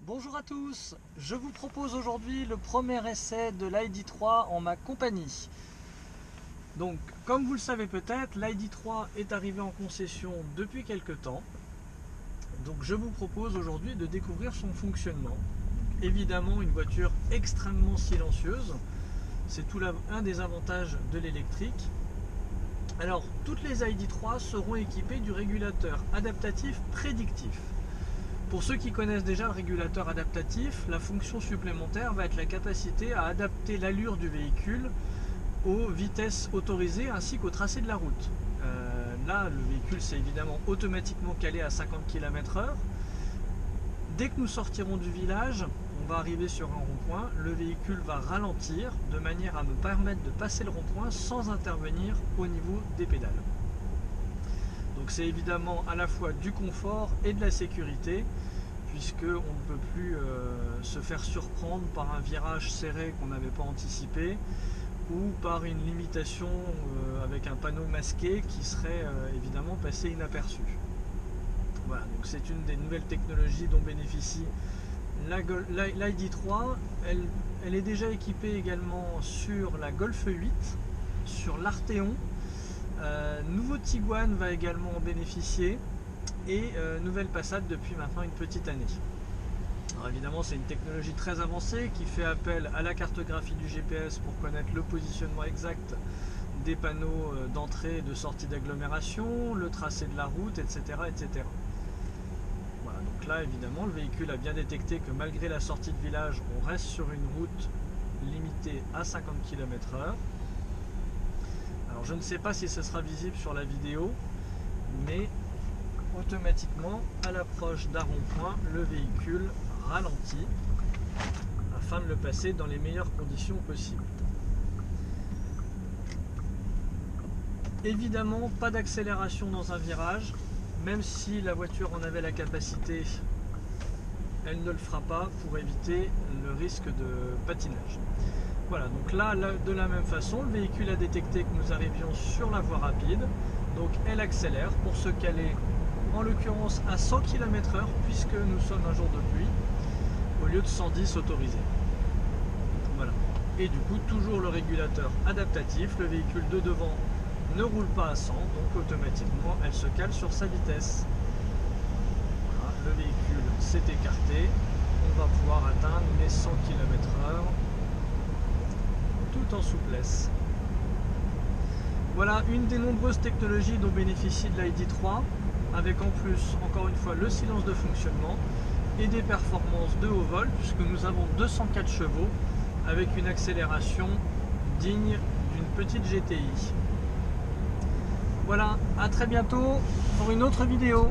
Bonjour à tous, je vous propose aujourd'hui le premier essai de l'ID3 en ma compagnie. Donc, comme vous le savez peut-être, l'ID3 est arrivé en concession depuis quelques temps. Donc je vous propose aujourd'hui de découvrir son fonctionnement. Évidemment, une voiture extrêmement silencieuse, c'est un des avantages de l'électrique. Alors, toutes les ID3 seront équipées du régulateur adaptatif prédictif. Pour ceux qui connaissent déjà le régulateur adaptatif, la fonction supplémentaire va être la capacité à adapter l'allure du véhicule aux vitesses autorisées ainsi qu'au tracé de la route. Là, le véhicule s'est évidemment automatiquement calé à 50 km/h. Dès que nous sortirons du village, on va arriver sur un rond-point, le véhicule va ralentir de manière à me permettre de passer le rond-point sans intervenir au niveau des pédales. Donc c'est évidemment à la fois du confort et de la sécurité, puisqu'on ne peut plus se faire surprendre par un virage serré qu'on n'avait pas anticipé ou par une limitation avec un panneau masqué qui serait évidemment passé inaperçu. Voilà, donc c'est une des nouvelles technologies dont bénéficie l'ID3. Elle est déjà équipée également sur la Golf 8, sur l'Arteon. Nouveau Tiguan va également en bénéficier et nouvelle Passat depuis maintenant une petite année. Alors évidemment, c'est une technologie très avancée qui fait appel à la cartographie du GPS pour connaître le positionnement exact des panneaux d'entrée et de sortie d'agglomération, le tracé de la route, etc., etc. Voilà, donc là évidemment le véhicule a bien détecté que malgré la sortie de village, on reste sur une route limitée à 50 km/h. Alors je ne sais pas si ce sera visible sur la vidéo, mais automatiquement à l'approche d'un rond-point, le véhicule ralentit afin de le passer dans les meilleures conditions possibles. Évidemment, pas d'accélération dans un virage, même si la voiture en avait la capacité, elle ne le fera pas pour éviter le risque de patinage. Voilà, donc là, de la même façon, le véhicule a détecté que nous arrivions sur la voie rapide, donc elle accélère pour se caler, en l'occurrence à 100 km/h, puisque nous sommes un jour de pluie, au lieu de 110 autorisés. Voilà, et du coup, toujours le régulateur adaptatif, le véhicule de devant ne roule pas à 100, donc automatiquement, elle se cale sur sa vitesse. Voilà, le véhicule s'est écarté, on va pouvoir atteindre les 100 km/h. Tout en souplesse. Voilà une des nombreuses technologies dont bénéficie de l'ID3, avec en plus, encore une fois, le silence de fonctionnement et des performances de haut vol, puisque nous avons 204 chevaux avec une accélération digne d'une petite GTI. Voilà, à très bientôt pour une autre vidéo.